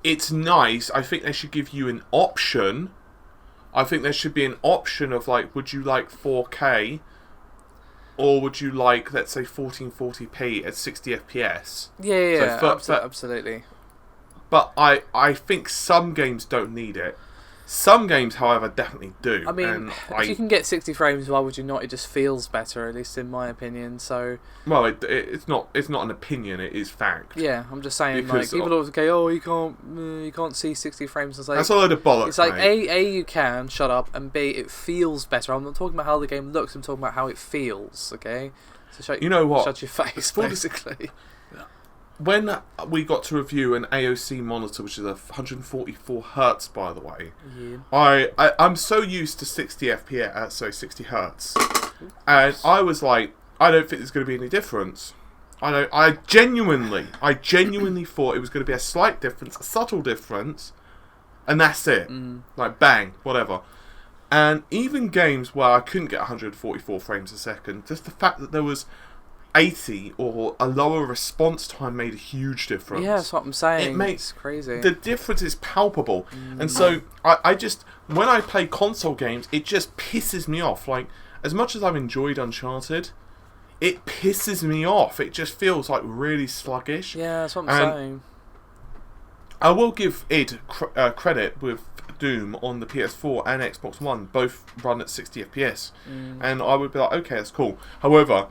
it's nice. I think they should give you an option. I think there should be an option of, like, would you like 4K, or would you like, let's say, 1440p at 60 FPS? Yeah, absolutely. But I think some games don't need it. Some games, however, definitely do. I mean, if you can get 60 frames, why would you not? It just feels better, at least in my opinion. So, well, it's not an opinion; it is fact. Yeah, I'm just saying, because, like, people always go, "Oh, you can't see 60 frames." It's like, that's a load of bollocks. It's like, mate. A, you can shut up, and B, it feels better. I'm not talking about how the game looks. I'm talking about how it feels. Okay, so you know what? Shut your face, basically. When we got to review an AOC monitor, which is 144 hertz, by the way, yeah. I'm so used to 60 FPS, 60 hertz, and I was like, I don't think there's going to be any difference. I genuinely thought it was going to be a slight difference, a subtle difference, and that's it. Like, bang, whatever. And even games where I couldn't get 144 frames a second, just the fact that there was 80 or a lower response time made a huge difference. Yeah, that's what I'm saying. It makes it's crazy. The difference is palpable. And so I just, when I play console games, it just pisses me off. Like, as much as I've enjoyed Uncharted, it pisses me off. It just feels like really sluggish. Yeah, that's what I'm saying. I will give id credit with Doom on the PS4 and Xbox One. Both run at 60 FPS. And I would be like, okay, that's cool. However,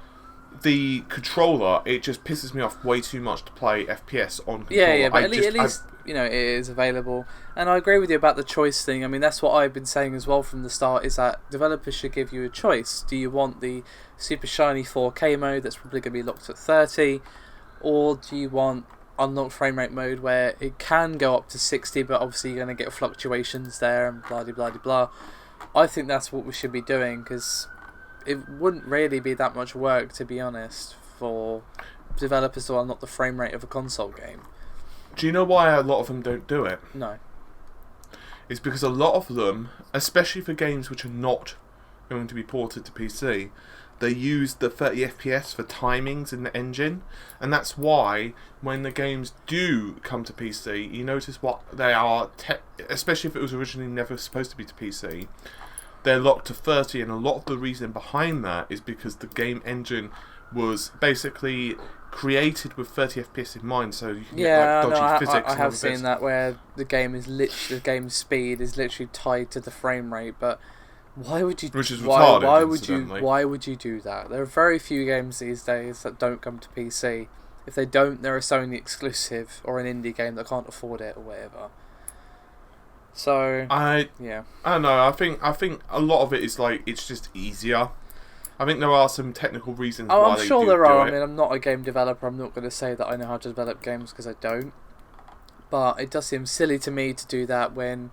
the controller, it just pisses me off way too much to play FPS on controller. Yeah, but at least you know, it is available. And I agree with you about the choice thing. I mean, that's what I've been saying as well from the start, is that developers should give you a choice. Do you want the super shiny 4K mode that's probably going to be locked at 30, or do you want unlocked frame rate mode where it can go up to 60, but obviously you're going to get fluctuations there and blah blah blah blah. I think that's what we should be doing, because it wouldn't really be that much work, to be honest, for developers to unlock the frame rate of a console game. Do you know why a lot of them don't do it? No. It's because a lot of them, especially for games which are not going to be ported to PC, they use the 30 FPS for timings in the engine, and that's why when the games do come to PC, you notice what they are, especially if it was originally never supposed to be to PC, they're locked to 30, and a lot of the reason behind that is because the game engine was basically created with 30 FPS in mind, so you can get like dodgy physics. I have seen that, where the game's speed is literally tied to the frame rate, but why would you? Which is retarded. Why would you do that? There are very few games these days that don't come to PC. If they don't, they're a Sony exclusive or an indie game that can't afford it or whatever. So I don't know. I think a lot of it is like, it's just easier. I think there are some technical reasons why I'm they sure do there are. it. I mean, I'm not a game developer. I'm not going to say that I know how to develop games, because I don't. But it does seem silly to me to do that when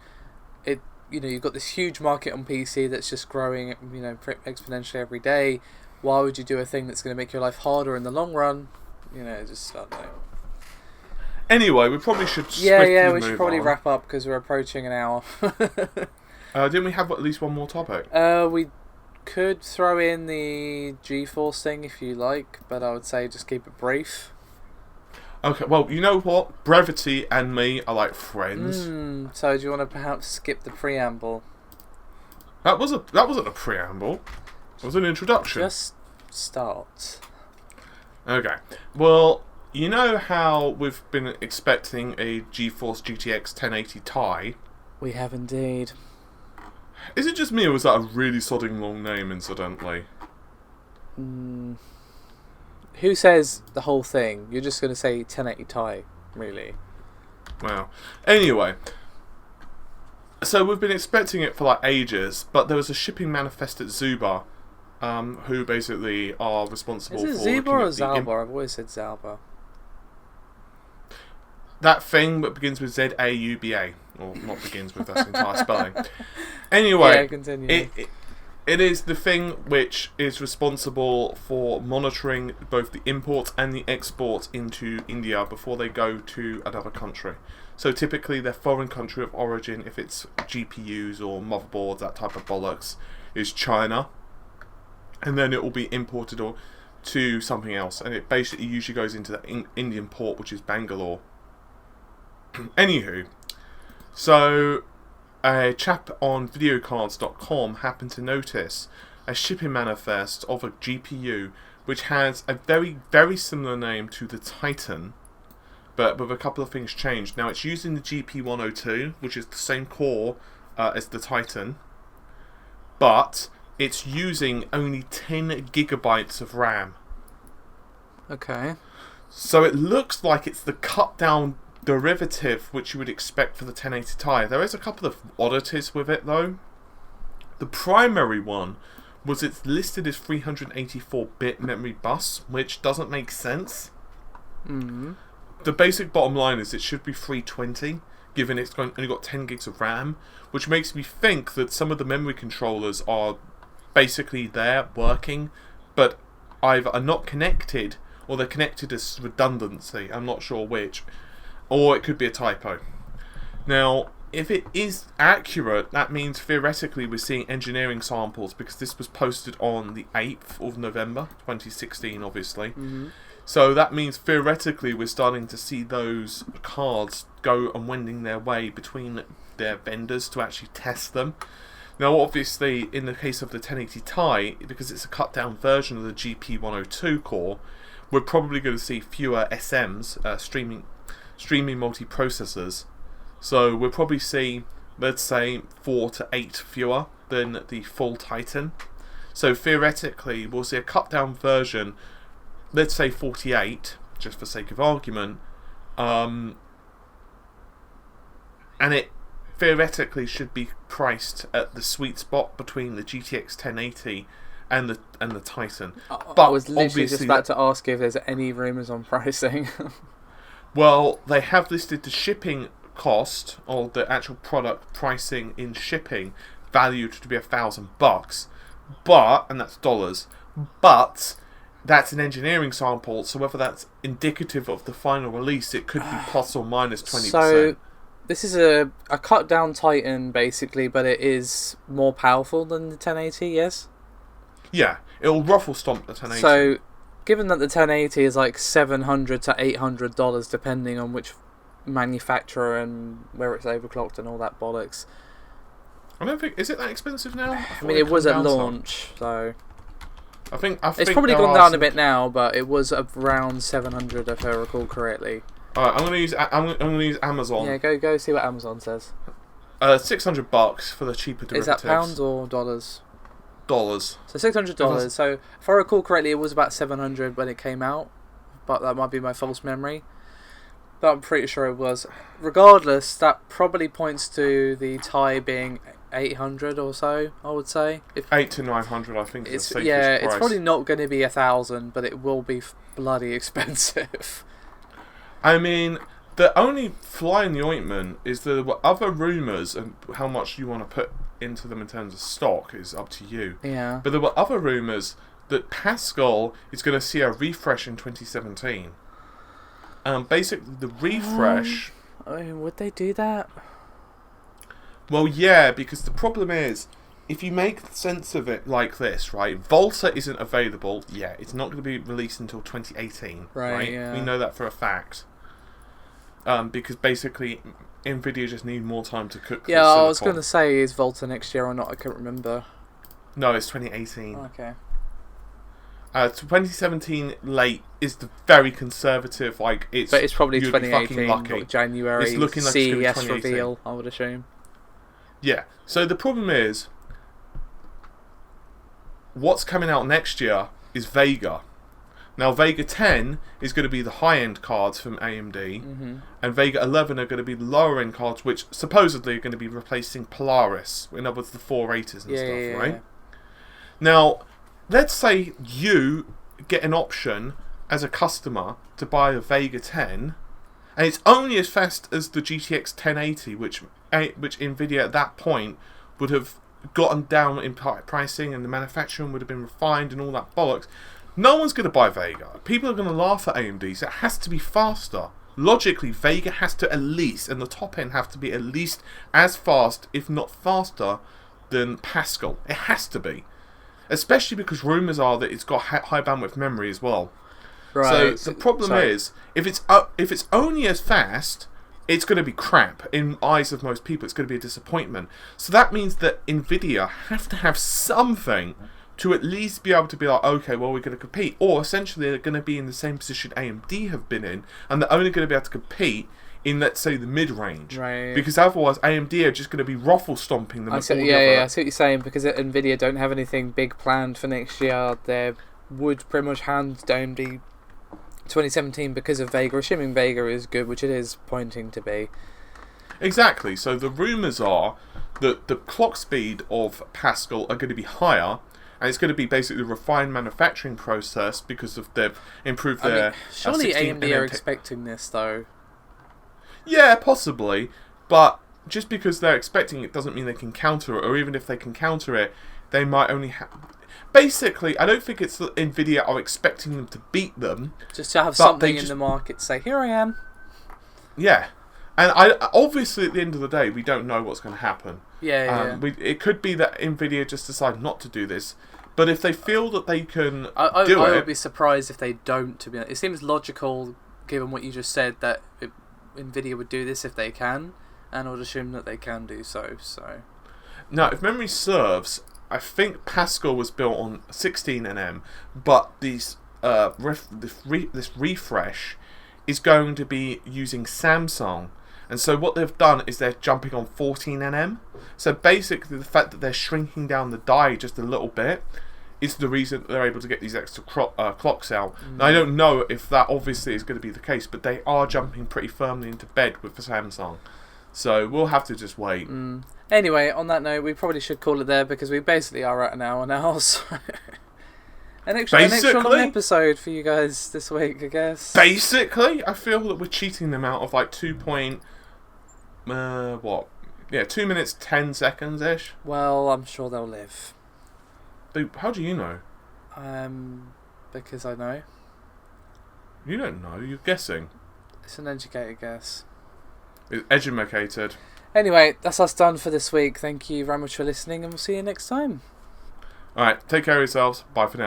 you've got this huge market on PC that's just growing, exponentially every day. Why would you do a thing that's going to make your life harder in the long run? I don't know. Anyway, we probably should we should probably wrap up, because we're approaching an hour. Didn't we have at least one more topic? We could throw in the GeForce thing if you like, but I would say just keep it brief. Okay, well, you know what? Brevity and me are like friends. So do you want to perhaps skip the preamble? That wasn't a preamble. It was an introduction. Just start. Okay. Well, you know how we've been expecting a GeForce GTX 1080 Ti? We have indeed. Is it just me, or was that a really sodding long name, incidentally? Who says the whole thing? You're just going to say 1080 Ti, really. Well, anyway. So we've been expecting it for like ages, but there was a shipping manifest at Zuba, who basically are responsible for... Is it Zuba or Zalba? I've always said Zalba. That thing that begins with Z-A-U-B-A. Or not begins with, that's entire spelling. Anyway, yeah, continue. It is the thing which is responsible for monitoring both the imports and the exports into India before they go to another country. So typically their foreign country of origin, if it's GPUs or motherboards, that type of bollocks, is China. And then it will be imported to something else. And it basically usually goes into the Indian port, which is Bangalore. Anywho, so a chap on videocards.com happened to notice a shipping manifest of a GPU which has a very, very similar name to the Titan, but with a couple of things changed. Now it's using the GP102, which is the same core as the Titan, but it's using only 10 gigabytes of RAM. Okay. So it looks like it's the cut down derivative which you would expect for the 1080 Ti. There is a couple of oddities with it though. The primary one was it's listed as 384-bit memory bus, which doesn't make sense. The basic bottom line is it should be 320, given it's only got 10 gigs of RAM, which makes me think that some of the memory controllers are basically there working, but either are not connected or they're connected as redundancy. I'm not sure which. Or it could be a typo. Now, if it is accurate, that means theoretically we're seeing engineering samples, because this was posted on the 8th of November 2016, obviously. So that means theoretically we're starting to see those cards go and wending their way between their vendors to actually test them. Now, obviously, in the case of the 1080 Ti, because it's a cut down version of the GP102 core, we're probably going to see fewer SMs, streaming multiprocessors. So we'll probably see, let's say, 4 to 8 fewer than the full Titan. So theoretically, we'll see a cut down version, let's say 48, just for sake of argument, and it theoretically should be priced at the sweet spot between the GTX 1080 and the Titan. But I was literally just about to ask if there's any rumours on pricing. Well, they have listed the shipping cost, or the actual product pricing in shipping, valued to be $1,000, and that's dollars. But that's an engineering sample, so whether that's indicative of the final release, it could be plus or minus 20%. So this is a cut down Titan basically, but it is more powerful than the 1080, yes? Yeah, it'll ruffle stomp the 1080. So, given that the 1080 is like $700 to $800 depending on which manufacturer and where it's overclocked and all that bollocks. I don't think, is it that expensive now? I mean, it was at launch, so I think it's probably gone down a bit now, but it was around 700 if I recall correctly. Alright, I'm gonna use Amazon. Yeah, go see what Amazon says. $600 for the cheaper derivatives. Is that pounds or dollars? Dollars. So $600. So if I recall correctly, it was about 700 when it came out, but that might be my false memory. But I'm pretty sure it was. Regardless, that probably points to the Ti being 800 or so, I would say. 800 to 900, I think. Is the safest price. It's probably not going to be 1,000, but it will be bloody expensive. I mean, the only fly in the ointment is there were other rumours, and how much you want to put into them in terms of stock is up to you. Yeah. But there were other rumours that Pascal is going to see a refresh in 2017. Basically, the refresh... I mean, would they do that? Well, yeah, because the problem is, if you make sense of it like this, right? Volta isn't available yet. It's not going to be released until 2018, right? Yeah. We know that for a fact. Because basically, Nvidia just need more time to cook. Yeah, I was going to say, is Volta next year or not? I can't remember. No, it's 2018. Okay. 2017 late is the very conservative. Like it's. But it's probably you'd be fucking 2018, lucky. not January. It's looking like it's gonna be CES 2018. reveal, I would assume. Yeah. So the problem is, what's coming out next year is Vega. Now Vega 10 is going to be the high-end cards from AMD, and Vega 11 are going to be the lower-end cards, which supposedly are going to be replacing Polaris. In other words, the 480s and stuff, right? Now, let's say you get an option as a customer to buy a Vega 10, and it's only as fast as the GTX 1080, which Nvidia at that point would have gotten down in pricing, and the manufacturing would have been refined and all that bollocks. No one's going to buy Vega. People are going to laugh at AMD, so it has to be faster. Logically, Vega has to at least, and the top end have to be at least as fast, if not faster, than Pascal. It has to be. Especially because rumours are that it's got high bandwidth memory as well. Right. So the problem is, if it's only as fast, it's going to be crap. In the eyes of most people, it's going to be a disappointment. So that means that Nvidia have to have something to at least be able to be like, okay, well, we're going to compete. Or essentially, they're going to be in the same position AMD have been in, and they're only going to be able to compete in, let's say, the mid-range. Right. Because otherwise, AMD are just going to be ruffle-stomping them. I see what you're saying, because Nvidia don't have anything big planned for next year. They would pretty much hand down AMD 2017 because of Vega, assuming Vega is good, which it is pointing to be. Exactly. So the rumours are that the clock speed of Pascal are going to be higher, and it's going to be basically a refined manufacturing process because of they've improved their. Surely AMD are expecting this, though. Yeah, possibly, but just because they're expecting it doesn't mean they can counter it, or even if they can counter it, they might only have. Basically, I don't think it's that Nvidia are expecting them to beat them. Just to have something in the market to say, here I am. Yeah. And obviously, at the end of the day, we don't know what's going to happen. It could be that Nvidia just decide not to do this, but if they feel that they can do it, I would be surprised if they don't. To be honest, it seems logical, given what you just said, that Nvidia would do this if they can, and I would assume that they can do so. So, now, if memory serves, I think Pascal was built on 16nm, but this refresh is going to be using Samsung. And so what they've done is they're jumping on 14nm. So basically the fact that they're shrinking down the die just a little bit is the reason they're able to get these extra clocks out. Now, I don't know if that obviously is going to be the case, but they are jumping pretty firmly into bed with the Samsung. So we'll have to just wait. Anyway, on that note, we probably should call it there because we basically are at an hour now. So an extra long episode for you guys this week, I guess. Basically, I feel that we're cheating them out of like 2 minutes 10 seconds ish. Well, I'm sure they'll live. How do you know? Because I know. You don't know. You're guessing. It's an educated guess. It's educated. Anyway, that's us done for this week. Thank you very much for listening, and we'll see you next time. Alright, take care of yourselves. Bye for now.